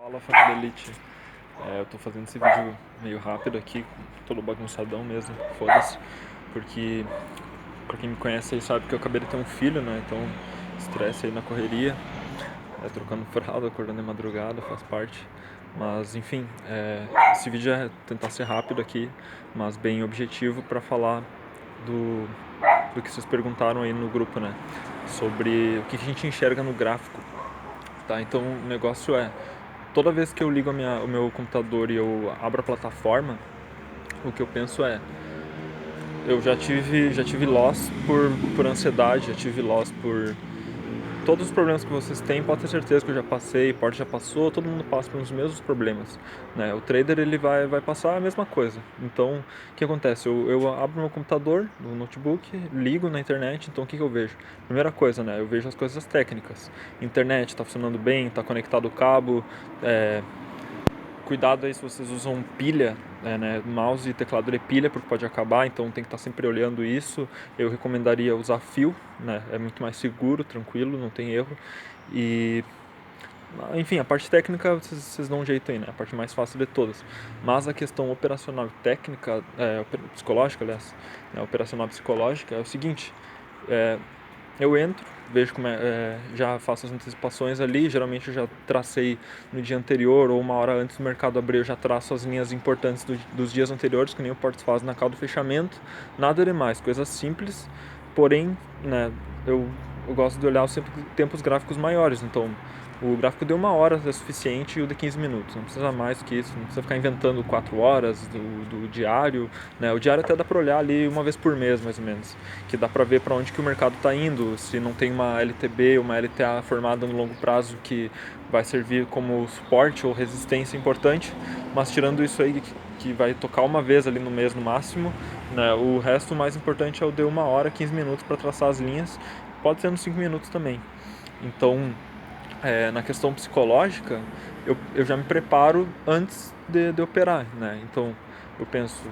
Fala, família Elite. Eu tô fazendo esse vídeo meio rápido aqui, todo bagunçadão mesmo, foda-se, porque pra quem me conhece aí sabe que eu acabei de ter um filho, né? Então, estresse aí na correria, trocando fralda, acordando de madrugada, faz parte. Mas, enfim, esse vídeo é tentar ser rápido aqui, mas bem objetivo pra falar do, do que vocês perguntaram aí no grupo, né? Sobre o que a gente enxerga no gráfico, tá? Então, o negócio toda vez que eu ligo o meu computador e eu abro a plataforma, o que eu penso eu já tive loss por ansiedade, já tive loss por todos os problemas que vocês têm, pode ter certeza que eu já passei, pode já passou, todo mundo passa pelos mesmos problemas, né? O trader ele vai passar a mesma coisa. Então, o que acontece? Eu abro meu computador, no notebook, ligo na internet, então o que eu vejo? Primeira coisa, né? Eu vejo as coisas técnicas. Internet está funcionando bem, está conectado o cabo, cuidado aí se vocês usam pilha, né, mouse e teclado de pilha, porque pode acabar, então tem que estar sempre olhando isso. Eu recomendaria usar fio, né, é muito mais seguro, tranquilo, não tem erro. E, enfim, a parte técnica vocês dão um jeito aí, né, a parte mais fácil de todas. Mas a questão operacional e técnica, psicológica, aliás, né, operacional e psicológica é o seguinte, eu entro, vejo já faço as antecipações ali, geralmente eu já tracei no dia anterior ou uma hora antes do mercado abrir, eu já traço as linhas importantes dos dias anteriores, que nem o Porto faz na call do fechamento, nada demais, coisas simples, porém, né, eu gosto de olhar sempre tempos gráficos maiores, então o gráfico de uma hora é suficiente e o de 15 minutos, não precisa mais que isso, não precisa ficar inventando 4 horas do diário, né? O diário até dá para olhar ali uma vez por mês, mais ou menos, que dá para ver para onde que o mercado está indo, se não tem uma LTB, uma LTA formada no longo prazo que vai servir como suporte ou resistência importante, mas tirando isso aí que vai tocar uma vez ali no mês no máximo, né? O resto o mais importante é o de uma hora, 15 minutos para traçar as linhas, pode ser nos 5 minutos também. Então, na questão psicológica, eu já me preparo antes de operar, né? Então, eu penso,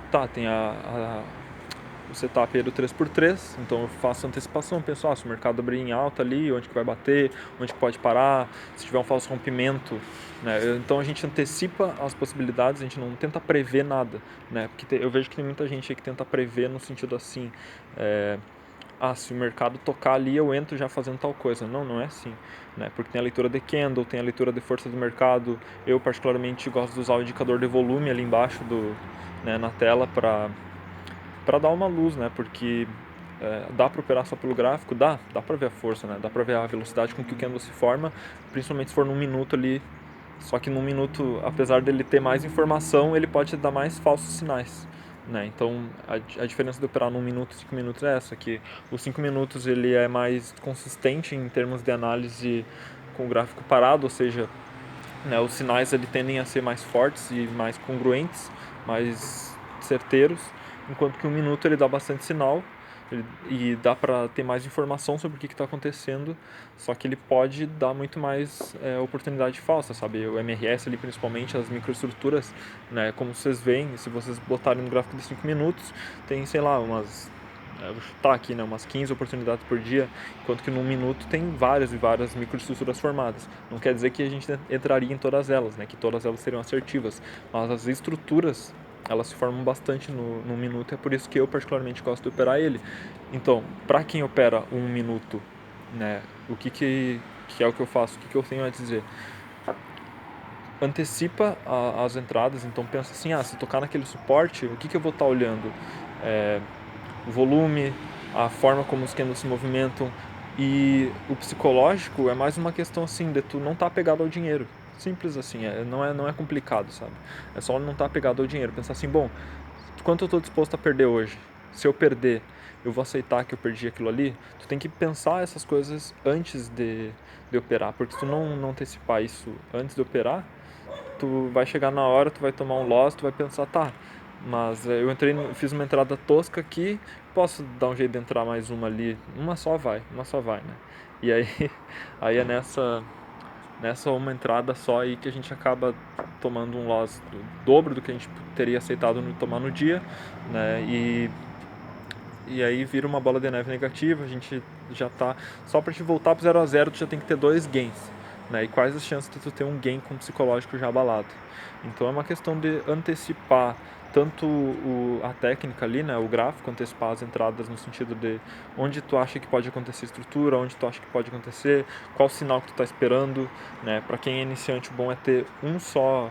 tá, tem o setup aí do 3x3, então eu faço antecipação, penso, se o mercado abrir em alta ali, onde que vai bater, onde que pode parar, se tiver um falso rompimento, né? Então a gente antecipa as possibilidades, a gente não tenta prever nada, né? Porque eu vejo que tem muita gente aí que tenta prever no sentido assim, se o mercado tocar ali, eu entro já fazendo tal coisa. Não, não é assim, né? Porque tem a leitura de candle, tem a leitura de força do mercado. Eu particularmente gosto de usar o indicador de volume ali embaixo né, na tela para dar uma luz, né? Porque dá para operar só pelo gráfico? Dá para ver a força, né? Dá para ver a velocidade com que o candle se forma, principalmente se for num minuto ali. Só que num minuto, apesar dele ter mais informação, ele pode dar mais falsos sinais, né? Então a diferença de operar num minuto e 5 minutos é essa, que os 5 minutos ele é mais consistente em termos de análise com o gráfico parado, ou seja, né, os sinais ele tendem a ser mais fortes e mais congruentes, mais certeiros, enquanto que um minuto ele dá bastante sinal e dá para ter mais informação sobre o que está acontecendo, só que ele pode dar muito mais oportunidade falsa, sabe? O MRS ali, principalmente, as microestruturas, né? Como vocês veem, se vocês botarem no gráfico de 5 minutos, tem, sei lá, eu vou chutar aqui, né, umas 15 oportunidades por dia, enquanto que num minuto tem várias e várias microestruturas formadas. Não quer dizer que a gente entraria em todas elas, né, que todas elas seriam assertivas, mas as estruturas, elas se formam bastante no minuto, é por isso que eu particularmente gosto de operar ele. Então, para quem opera um minuto, né, o que é o que eu faço, o que eu tenho a dizer? Antecipa as entradas, então pensa assim, se tocar naquele suporte, o que eu vou estar olhando? O volume, a forma como os candles se movimentam, e o psicológico é mais uma questão assim de tu não estar apegado ao dinheiro. Simples assim, não é complicado, sabe? É só não estar apegado ao dinheiro. Pensar assim, bom, quanto eu estou disposto a perder hoje? Se eu perder, eu vou aceitar que eu perdi aquilo ali? Tu tem que pensar essas coisas antes de operar, porque se tu não antecipar isso antes de operar, tu vai chegar na hora, tu vai tomar um loss, tu vai pensar, tá, mas eu fiz uma entrada tosca aqui, posso dar um jeito de entrar mais uma ali, uma só vai, né? E aí, aí é nessa uma entrada só aí que a gente acaba tomando um loss do dobro do que a gente teria aceitado tomar no dia, né? E aí vira uma bola de neve negativa, a gente já tá, só para te voltar pro 0 a 0 tu já tem que ter 2 gains, né? E quais as chances de tu ter um gain com o psicológico já abalado. Então é uma questão de antecipar tanto a técnica ali, né, o gráfico, antecipar as entradas no sentido de onde tu acha que pode acontecer estrutura, onde tu acha que pode acontecer, qual sinal que tu está esperando, né? Para quem é iniciante, o bom é ter uma só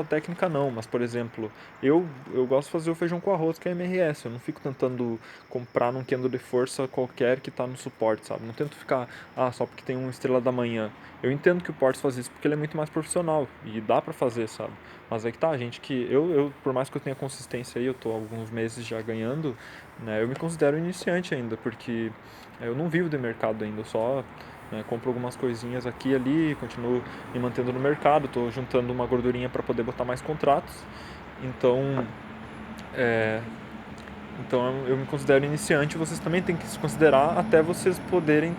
técnica não, mas por exemplo, eu gosto de fazer o feijão com arroz, que é MRS, eu não fico tentando comprar num candle de força qualquer que tá no suporte, sabe? Não tento ficar, só porque tem um estrela da manhã. Eu entendo que o Portes faz isso porque ele é muito mais profissional e dá pra fazer, sabe? Mas aí que tá, gente, que por mais que eu tenha consistência aí, eu tô há alguns meses já ganhando, né? Eu me considero iniciante ainda, porque eu não vivo de mercado ainda, eu só compro algumas coisinhas aqui e ali, continuo me mantendo no mercado, estou juntando uma gordurinha para poder botar mais contratos. Então, então eu me considero iniciante, vocês também têm que se considerar até vocês poderem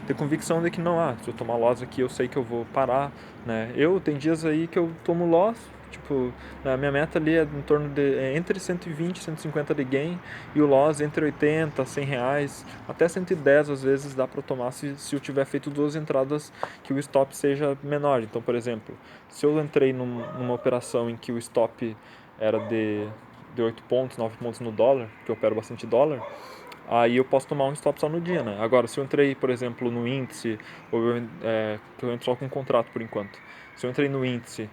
ter convicção de que não, se eu tomar loss aqui eu sei que eu vou parar, né? Tem dias aí que eu tomo loss, tipo, a minha meta ali é em torno de entre 120 e 150 de gain e o loss entre 80, 100 reais, até 110 às vezes dá para tomar se eu tiver feito duas entradas que o stop seja menor. Então, por exemplo, se eu entrei numa operação em que o stop era de 8 pontos, 9 pontos no dólar, que eu opero bastante dólar, aí eu posso tomar um stop só no dia, né? Agora, se eu entrei, por exemplo, no índice, que eu entro só com um contrato por enquanto, se eu entrei no índice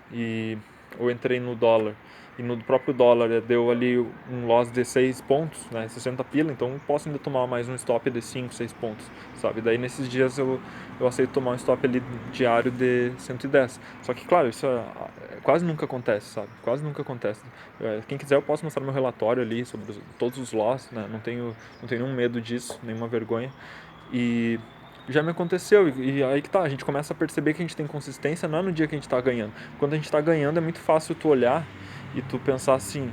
ou entrei no dólar, e no próprio dólar deu ali um loss de 6 pontos, né, 60 pila, então eu posso ainda tomar mais um stop de 5, 6 pontos, sabe? Daí nesses dias eu aceito tomar um stop ali diário de 110. Só que, claro, isso quase nunca acontece, sabe? Quase nunca acontece. Quem quiser eu posso mostrar meu relatório ali sobre todos os loss, né? Não tenho nenhum medo disso, nenhuma vergonha. E já me aconteceu, e aí que tá, a gente começa a perceber que a gente tem consistência, não é no dia que a gente tá ganhando. Quando a gente tá ganhando é muito fácil tu olhar e tu pensar assim,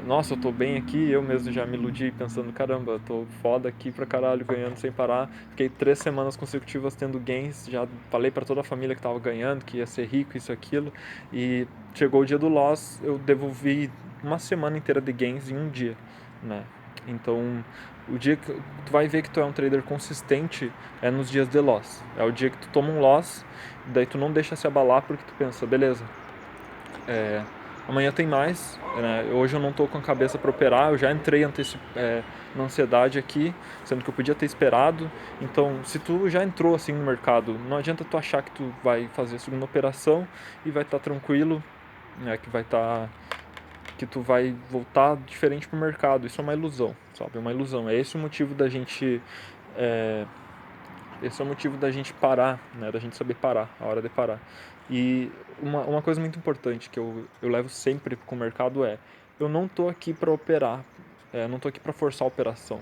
nossa, eu tô bem aqui, eu mesmo já me iludi pensando, caramba, eu tô foda aqui pra caralho, ganhando sem parar. Fiquei 3 semanas consecutivas tendo gains, já falei pra toda a família que tava ganhando, que ia ser rico, isso, aquilo. E chegou o dia do loss, eu devolvi uma semana inteira de gains em um dia, né? Então, o dia que tu vai ver que tu é um trader consistente é nos dias de loss. É o dia que tu toma um loss, daí tu não deixa se abalar porque tu pensa, beleza, amanhã tem mais, né? Hoje eu não estou com a cabeça para operar, eu já entrei na ansiedade aqui, sendo que eu podia ter esperado. Então, se tu já entrou assim no mercado, não adianta tu achar que tu vai fazer a segunda operação e vai estar tranquilo, né? Que tu vai voltar diferente pro mercado. Isso é uma ilusão, sabe? É uma ilusão. É esse o motivo da gente esse é o motivo da gente parar, né? Da gente saber parar, a hora de parar. E uma coisa muito importante que eu levo sempre com o mercado eu não tô aqui para operar, não tô aqui para forçar a operação.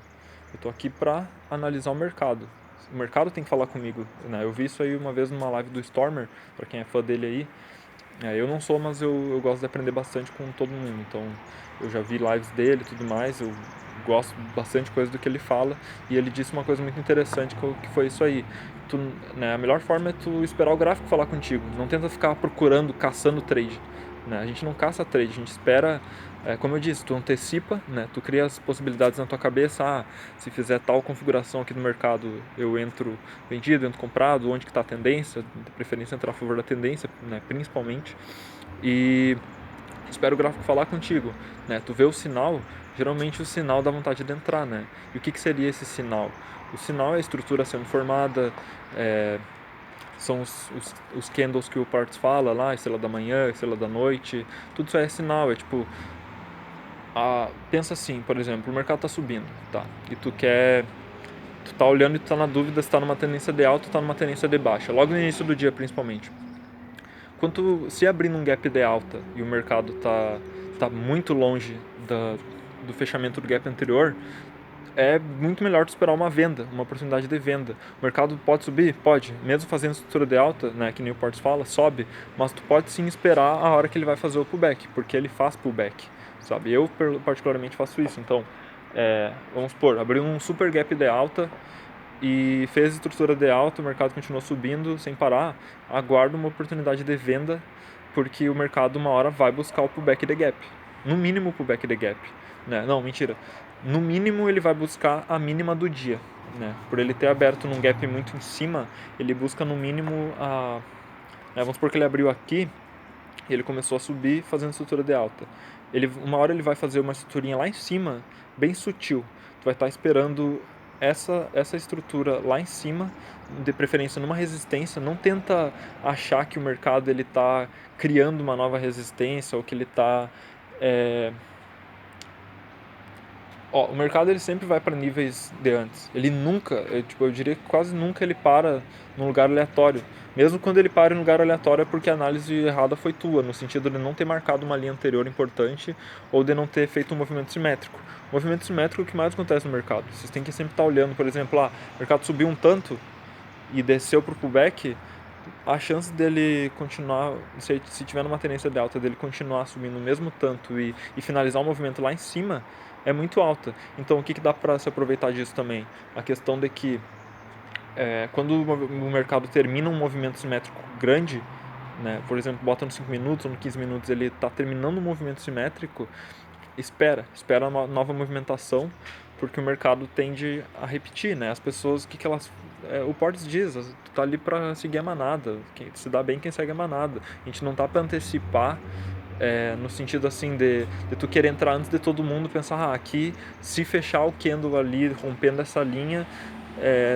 Eu tô aqui para analisar o mercado. O mercado tem que falar comigo, né? Eu vi isso aí uma vez numa live do Stormer, para quem é fã dele aí. Eu não sou, mas eu gosto de aprender bastante com todo mundo. Então, eu já vi lives dele e tudo mais. Eu gosto bastante coisa do que ele fala. E ele disse uma coisa muito interessante que foi isso aí. A melhor forma é tu esperar o gráfico falar contigo. Não tenta ficar procurando, caçando trade. Né? A gente não caça trade, a gente espera, como eu disse, tu antecipa, né? Tu cria as possibilidades na tua cabeça, se fizer tal configuração aqui no mercado, eu entro vendido, entro comprado, onde que está a tendência, de preferência entrar a favor da tendência, né? Principalmente, e espera o gráfico falar contigo, né? Tu vê o sinal, geralmente o sinal dá vontade de entrar, né? E o que seria esse sinal? O sinal é a estrutura sendo formada, são os candles que o Parts fala lá, estrela da manhã, estrela da noite, tudo isso é sinal, é tipo, pensa assim, por exemplo, o mercado tá subindo, tá? E tu tá olhando e tu tá na dúvida se tá numa tendência de alta ou tá numa tendência de baixa, logo no início do dia principalmente. Se abrir num gap de alta e o mercado tá muito longe do fechamento do gap anterior, é muito melhor tu esperar uma venda, uma oportunidade de venda. O mercado pode subir? Pode. Mesmo fazendo estrutura de alta, né, que nem o Portes fala, sobe, mas tu pode sim esperar a hora que ele vai fazer o pullback, porque ele faz pullback, sabe? Eu particularmente faço isso. Então, vamos supor, abriu um super gap de alta e fez estrutura de alta, o mercado continuou subindo sem parar, aguarda uma oportunidade de venda, porque o mercado uma hora vai buscar o pullback de gap. No mínimo o pullback de gap. Né? Não, mentira. No mínimo ele vai buscar a mínima do dia. né? Por ele ter aberto num gap muito em cima, ele busca no mínimo vamos supor que ele abriu aqui e ele começou a subir fazendo estrutura de alta. Uma hora ele vai fazer uma estruturinha lá em cima, bem sutil. Tu vai estar esperando essa estrutura lá em cima, de preferência numa resistência. Não tenta achar que o mercado ele está criando uma nova resistência ou que ele está o mercado ele sempre vai para níveis de antes. Ele nunca, eu diria que quase nunca ele para num lugar aleatório. Mesmo quando ele para em um lugar aleatório é porque a análise errada foi tua, no sentido de não ter marcado uma linha anterior importante ou de não ter feito um movimento simétrico. O movimento simétrico é o que mais acontece no mercado. Vocês têm que sempre estar olhando, por exemplo, o mercado subiu um tanto e desceu para o pullback, a chance dele continuar, se tiver numa tendência de alta, dele continuar subindo o mesmo tanto e finalizar o movimento lá em cima é muito alta. Então o que dá para se aproveitar disso também? A questão de que quando o mercado termina um movimento simétrico grande, né, por exemplo, bota nos 5 minutos ou nos 15 minutos, ele está terminando um movimento simétrico, espera uma nova movimentação, porque o mercado tende a repetir, né? As pessoas, o que elas... o Portes diz, tu tá ali para seguir a manada, se dá bem quem segue a manada. A gente não tá para antecipar, no sentido assim de tu querer entrar antes de todo mundo, pensar, aqui, se fechar o candle ali, rompendo essa linha,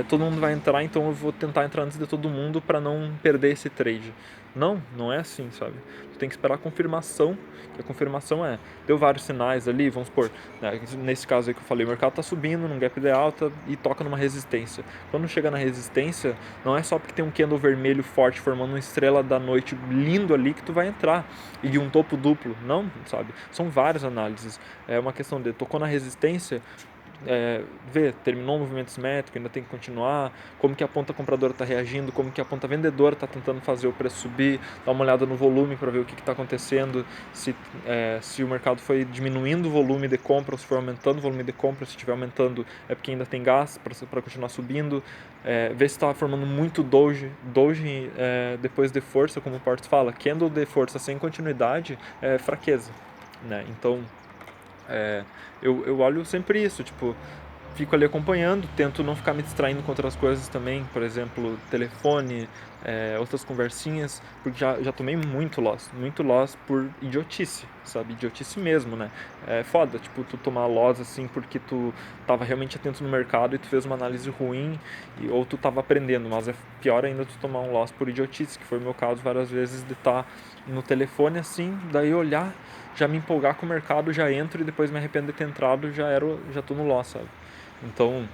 todo mundo vai entrar, então eu vou tentar entrar antes de todo mundo para não perder esse trade. Não é assim, sabe? Tu tem que esperar a confirmação, que a confirmação deu vários sinais ali, vamos supor, né, nesse caso aí que eu falei, o mercado tá subindo num gap de alta e toca numa resistência. Quando chega na resistência, não é só porque tem um candle vermelho forte formando uma estrela da noite lindo ali que tu vai entrar, e um topo duplo, não, sabe? São várias análises, é uma questão de tocou na resistência, ver, terminou o movimento simétrico, ainda tem que continuar, como que a ponta compradora está reagindo, como que a ponta vendedora está tentando fazer o preço subir, dá uma olhada no volume para ver o que está acontecendo, se o mercado foi diminuindo o volume de compra ou se foi aumentando o volume de compra, se estiver aumentando é porque ainda tem gás para continuar subindo, ver se está formando muito doji depois de força, como o Portes fala, candle de força sem continuidade é fraqueza, né? Então eu olho sempre isso, tipo, fico ali acompanhando, tento não ficar me distraindo com outras coisas também, por exemplo, telefone, outras conversinhas, porque já tomei muito loss por idiotice, sabe? Idiotice mesmo, né? É foda, tipo, tu tomar loss assim porque tu tava realmente atento no mercado e tu fez uma análise ruim, ou tu tava aprendendo, mas é pior ainda tu tomar um loss por idiotice, que foi o meu caso várias vezes de estar no telefone assim, daí olhar, já me empolgar com o mercado, já entro e depois me arrependo de ter entrado, já tô no loss, sabe? Então,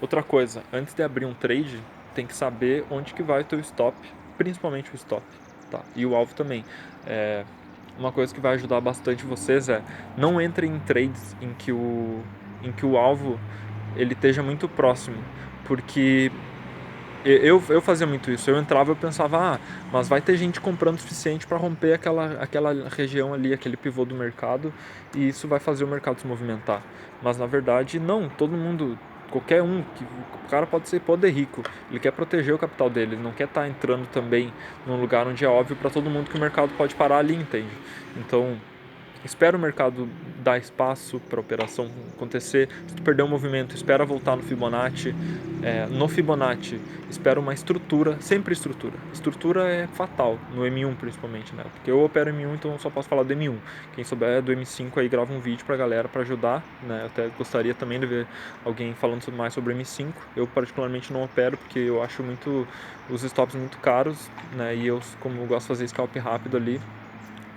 outra coisa, antes de abrir um trade, tem que saber onde que vai o teu stop, principalmente o stop, tá? E o alvo também. Uma coisa que vai ajudar bastante vocês não entrem em trades em que o alvo ele esteja muito próximo, porque eu fazia muito isso. Eu entrava e eu pensava, mas vai ter gente comprando o suficiente para romper aquela região ali, aquele pivô do mercado, e isso vai fazer o mercado se movimentar. Mas na verdade, não. Todo mundo, qualquer um, o cara pode ser rico, ele quer proteger o capital dele, ele não quer estar entrando também num lugar onde é óbvio para todo mundo que o mercado pode parar ali, entende? Então, espera o mercado dar espaço para a operação acontecer. Se tu perder o movimento, espera voltar no Fibonacci. No Fibonacci, espera uma estrutura, sempre estrutura. Estrutura é fatal, no M1 principalmente, né? Porque eu opero M1, então eu só posso falar do M1. Quem souber do M5 aí grava um vídeo pra galera para ajudar, né? Eu até gostaria também de ver alguém falando mais sobre M5. Eu particularmente não opero porque eu acho os stops muito caros, né? E eu, como eu gosto de fazer scalp rápido ali,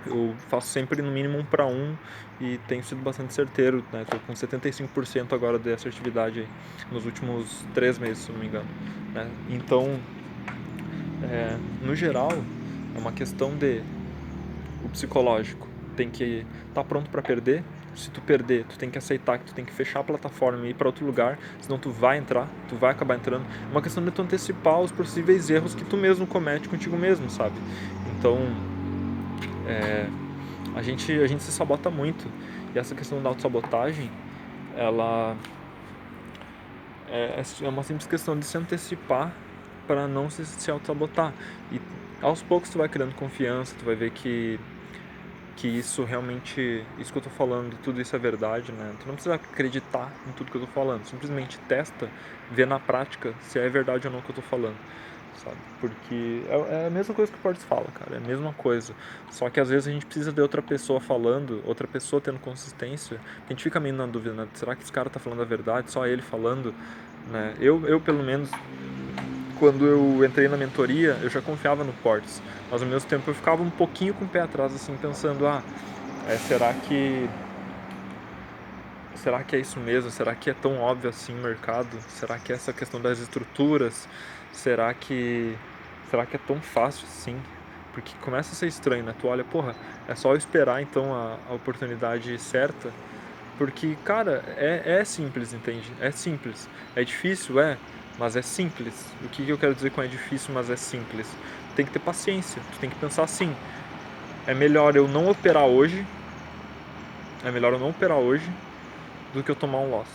eu faço sempre no mínimo 1 para 1 e tenho sido bastante certeiro, né? Tô com 75% agora de assertividade aí, nos últimos 3 meses, se não me engano, né? Então, no geral, é uma questão de o psicológico tem que estar pronto para perder. Se tu perder, tu tem que aceitar que tu tem que fechar a plataforma e ir para outro lugar, senão tu vai entrar, tu vai acabar entrando. É uma questão de tu antecipar os possíveis erros que tu mesmo comete contigo mesmo, sabe? Então, a gente se sabota muito, e essa questão da autossabotagem, ela é uma simples questão de se antecipar para não se autossabotar. E aos poucos tu vai criando confiança, tu vai ver que que isso realmente, isso que eu tô falando, tudo isso é verdade, né? Tu não precisa acreditar em tudo que eu tô falando, simplesmente testa, vê na prática se é verdade ou não o que eu tô falando, sabe? Porque é a mesma coisa que o Portes fala, cara, é a mesma coisa. Só que às vezes a gente precisa de outra pessoa falando, outra pessoa tendo consistência, a gente fica meio na dúvida, né? Será que esse cara tá falando a verdade, só ele falando, né? Eu pelo menos, quando eu entrei na mentoria, eu já confiava no Portes, mas ao mesmo tempo eu ficava um pouquinho com o pé atrás, assim, pensando, será que é isso mesmo? Será que é tão óbvio assim o mercado? Será que essa questão das estruturas, será que é tão fácil assim? Porque começa a ser estranho, né? Tu olha, porra, é só eu esperar então a oportunidade certa. Porque, cara, é simples, entende? É simples. É difícil, mas é simples. O que eu quero dizer com é difícil, mas é simples? Tem que ter paciência. Tu tem que pensar assim: é melhor eu não operar hoje, é melhor eu não operar hoje do que eu tomar um loss.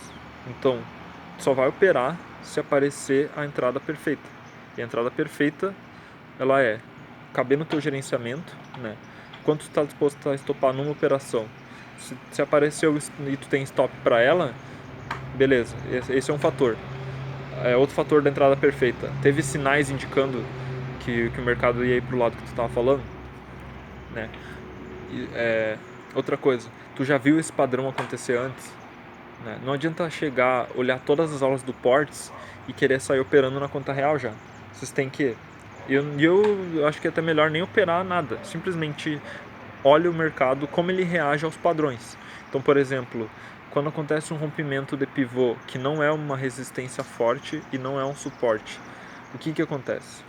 Então, tu só vai operar se aparecer a entrada perfeita. E a entrada perfeita, ela é caber no teu gerenciamento, né? Quanto tu está disposto a estopar numa operação. Se apareceu e tu tem stop para ela, beleza, esse é um fator. Outro fator da entrada perfeita. Teve sinais indicando que o mercado ia ir pro lado que tu estava falando, né? Outra coisa, tu já viu esse padrão acontecer antes? Né? Não adianta chegar, olhar todas as aulas do Ports e querer sair operando na conta real já. Vocês têm que... Eu acho que é até melhor nem operar nada. Simplesmente olha o mercado, como ele reage aos padrões. Então, por exemplo, quando acontece um rompimento de pivô que não é uma resistência forte e não é um suporte, o que acontece?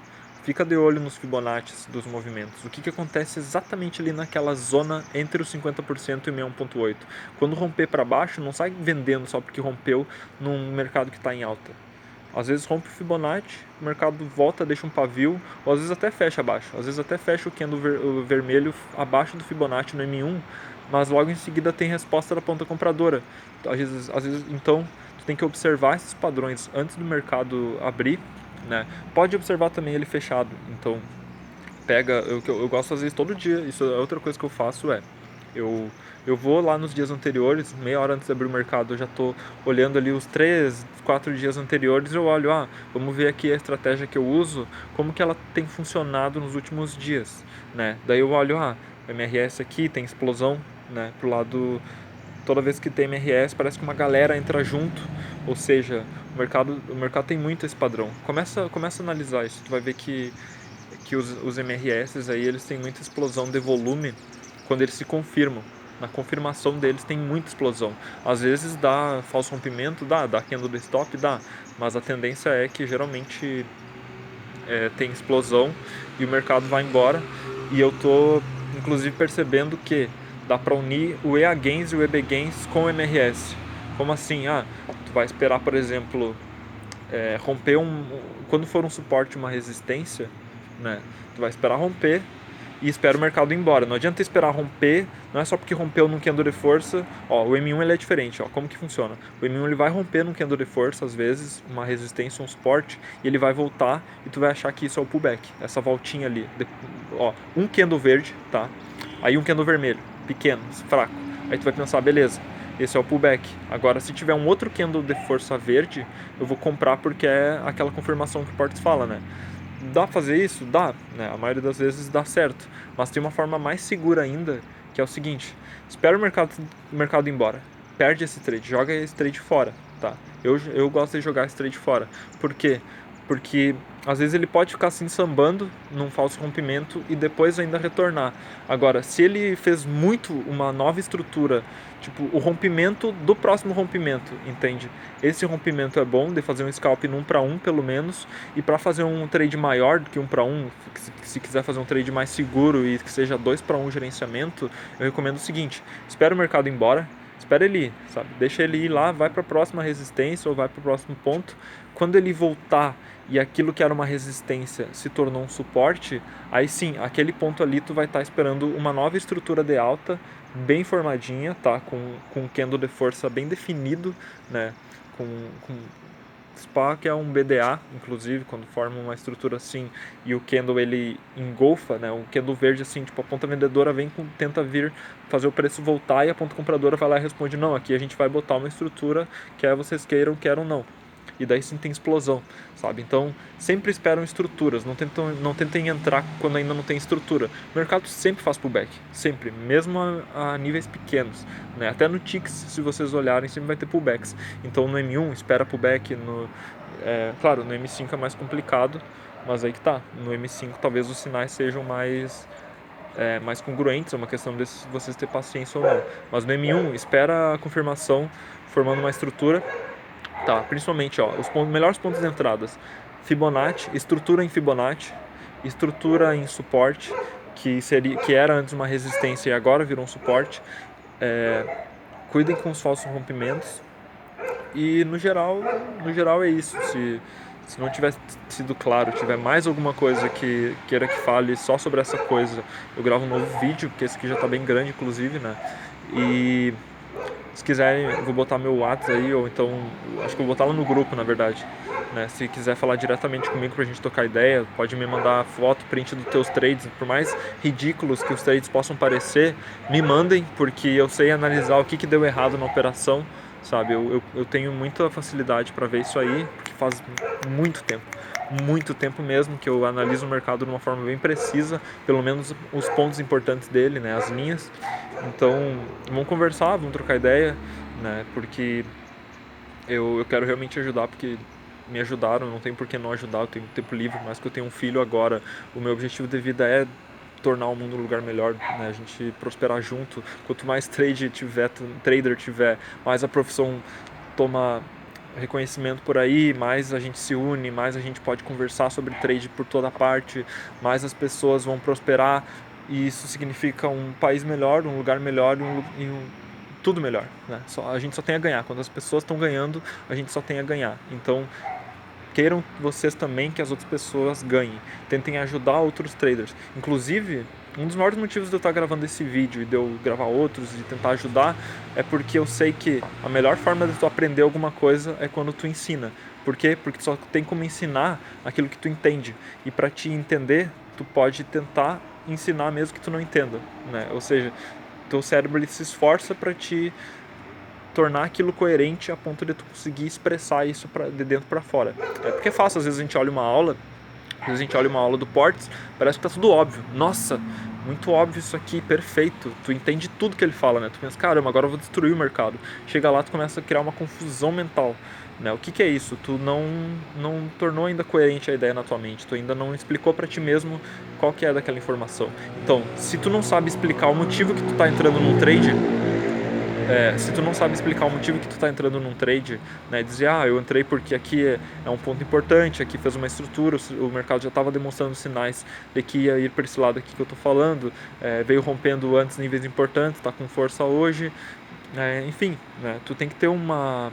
Fica de olho nos Fibonaccis dos movimentos. O que acontece exatamente ali naquela zona entre os 50% e 61,8? Quando romper para baixo, não sai vendendo só porque rompeu num mercado que está em alta. Às vezes rompe o Fibonacci, o mercado volta, deixa um pavio, ou às vezes até fecha abaixo. Às vezes até fecha o candle vermelho abaixo do Fibonacci no M1, mas logo em seguida tem resposta da ponta compradora. Às vezes, então, tu tem que observar esses padrões antes do mercado abrir, né? Pode observar também ele fechado. Então, eu gosto às vezes todo dia, isso é outra coisa que eu faço, eu, eu vou lá nos dias anteriores, meia hora antes de abrir o mercado, eu já estou olhando ali os 3, 4 dias anteriores, eu olho, vamos ver aqui a estratégia que eu uso, como que ela tem funcionado nos últimos dias, né? Daí eu olho, o MRS aqui tem explosão, né, pro lado, toda vez que tem MRS parece que uma galera entra junto, ou seja, o mercado tem muito esse padrão. Começa a analisar isso, tu vai ver que os MRS aí, eles têm muita explosão de volume quando eles se confirmam. Na confirmação deles tem muita explosão. Às vezes dá falso rompimento, dá candle de stop, dá, mas a tendência é que geralmente tem explosão e o mercado vai embora. E eu tô inclusive percebendo que dá para unir o EA Gains e o EB Gains com o MRS. Como assim? Tu vai esperar, por exemplo, romper quando for um suporte, uma resistência, né? Tu vai esperar romper e espera o mercado ir embora. Não adianta esperar romper, não é só porque rompeu num candle de força. O M1 ele é diferente, como que funciona? O M1 ele vai romper num candle de força, às vezes, uma resistência, um suporte, e ele vai voltar e tu vai achar que isso é o pullback, essa voltinha ali. Um candle verde, tá? Aí um candle vermelho, pequeno, fraco. Aí tu vai pensar, beleza, esse é o pullback. Agora, se tiver um outro candle de força verde, eu vou comprar porque é aquela confirmação que o Portes fala, né? Dá pra fazer isso? Dá, né? A maioria das vezes dá certo. Mas tem uma forma mais segura ainda, que é o seguinte: espera o mercado ir embora. Perde esse trade, joga esse trade fora, tá? Eu gosto de jogar esse trade fora. Por quê? Porque às vezes ele pode ficar assim sambando num falso rompimento e depois ainda retornar. Agora, se ele fez muito uma nova estrutura, tipo o rompimento do próximo rompimento, entende? Esse rompimento é bom de fazer um scalp no 1 para 1 pelo menos, e para fazer um trade maior do que 1 para 1, se quiser fazer um trade mais seguro e que seja 2 para 1 gerenciamento, eu recomendo o seguinte: espera o mercado ir embora, espera ele ir, sabe? Deixa ele ir lá, vai para a próxima resistência ou vai para o próximo ponto. Quando ele voltar e aquilo que era uma resistência se tornou um suporte, aí sim, aquele ponto ali tu vai estar esperando uma nova estrutura de alta, bem formadinha, tá? Com um candle de força bem definido, né? Com SPA, que é um BDA, inclusive, quando forma uma estrutura assim e o candle ele engolfa, né, um candle verde assim, tipo a ponta vendedora tenta vir fazer o preço voltar e a ponta compradora vai lá e responde, não, aqui a gente vai botar uma estrutura, quer vocês queiram não. E daí sim tem explosão, sabe? Então, sempre esperam estruturas, não tentem entrar quando ainda não tem estrutura. O mercado sempre faz pullback, sempre, mesmo a níveis pequenos, né? Até no TIX, se vocês olharem, sempre vai ter pullbacks. Então, no M1, espera pullback, claro, no M5 é mais complicado, mas aí que tá. No M5, talvez os sinais sejam mais congruentes, é uma questão de vocês ter paciência ou não. Mas no M1, espera a confirmação, formando uma estrutura. Tá, principalmente, ó, melhores pontos de entradas. Fibonacci, estrutura em Fibonacci, estrutura em suporte, que era antes uma resistência e agora virou um suporte. Cuidem com os falsos rompimentos. E no geral é isso. Se não tiver sido claro, tiver mais alguma coisa que queira que fale só sobre essa coisa, eu gravo um novo vídeo, porque esse aqui já tá bem grande, inclusive, né? E se quiserem, eu vou botar meu WhatsApp aí, ou então, acho que eu vou botar lá no grupo, na verdade. Né? Se quiser falar diretamente comigo pra gente trocar ideia, pode me mandar foto, print dos teus trades. Por mais ridículos que os trades possam parecer, me mandem, porque eu sei analisar o que deu errado na operação, sabe? Eu tenho muita facilidade para ver isso aí, porque faz muito tempo mesmo que eu analiso o mercado de uma forma bem precisa, pelo menos os pontos importantes dele, né, as linhas. Então, vamos conversar, vamos trocar ideia, né, porque eu quero realmente ajudar, porque me ajudaram, não tem por que não ajudar, eu tenho tempo livre, mas que eu tenho um filho agora, o meu objetivo de vida é tornar o mundo um lugar melhor, né, a gente prosperar junto. Quanto mais trader tiver, mais a profissão toma reconhecimento por aí, mais a gente se une, mais a gente pode conversar sobre trade por toda parte, mais as pessoas vão prosperar e isso significa um país melhor, um lugar melhor tudo melhor, né? A gente só tem a ganhar. Quando as pessoas estão ganhando, a gente só tem a ganhar. Então, queiram vocês também que as outras pessoas ganhem. Tentem ajudar outros traders. Inclusive, um dos maiores motivos de eu estar gravando esse vídeo e de eu gravar outros e tentar ajudar é porque eu sei que a melhor forma de tu aprender alguma coisa é quando tu ensina. Por quê? Porque tu só tem como ensinar aquilo que tu entende. E para te entender, tu pode tentar ensinar mesmo que tu não entenda, né? Ou seja, teu cérebro ele se esforça para te tornar aquilo coerente a ponto de tu conseguir expressar isso de dentro para fora. É porque é fácil, às vezes a gente olha uma aula, do Portes, parece que tá tudo óbvio. Nossa, muito óbvio isso aqui, perfeito. Tu entende tudo que ele fala, né? Tu pensa, caramba, agora eu vou destruir o mercado. Chega lá, tu começa a criar uma confusão mental. Né? O que é isso? Tu não tornou ainda coerente a ideia na tua mente. Tu ainda não explicou para ti mesmo qual que é daquela informação. Então, se tu não sabe explicar o motivo que tu tá entrando num trade, se tu não sabe explicar o motivo que tu tá entrando num trade, né, dizer, eu entrei porque aqui é um ponto importante, aqui fez uma estrutura, o mercado já estava demonstrando sinais de que ia ir para esse lado aqui que eu tô falando, veio rompendo antes níveis importantes, tá com força hoje, enfim, né, tu tem que ter uma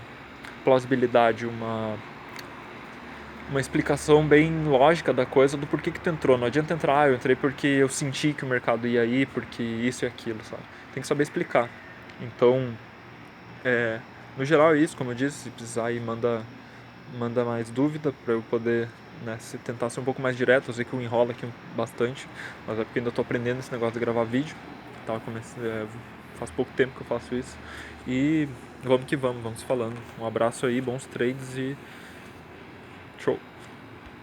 plausibilidade, uma explicação bem lógica da coisa, do porquê que tu entrou. Não adianta entrar, eu entrei porque eu senti que o mercado ia ir, porque isso e aquilo, sabe? Tem que saber explicar. Então, no geral é isso, como eu disse, se precisar aí manda mais dúvida para eu poder, né, tentar ser um pouco mais direto. Eu sei que eu enrolo aqui bastante, mas é porque ainda estou aprendendo esse negócio de gravar vídeo. Faz pouco tempo que eu faço isso. E vamos que vamos falando. Um abraço aí, bons trades e show!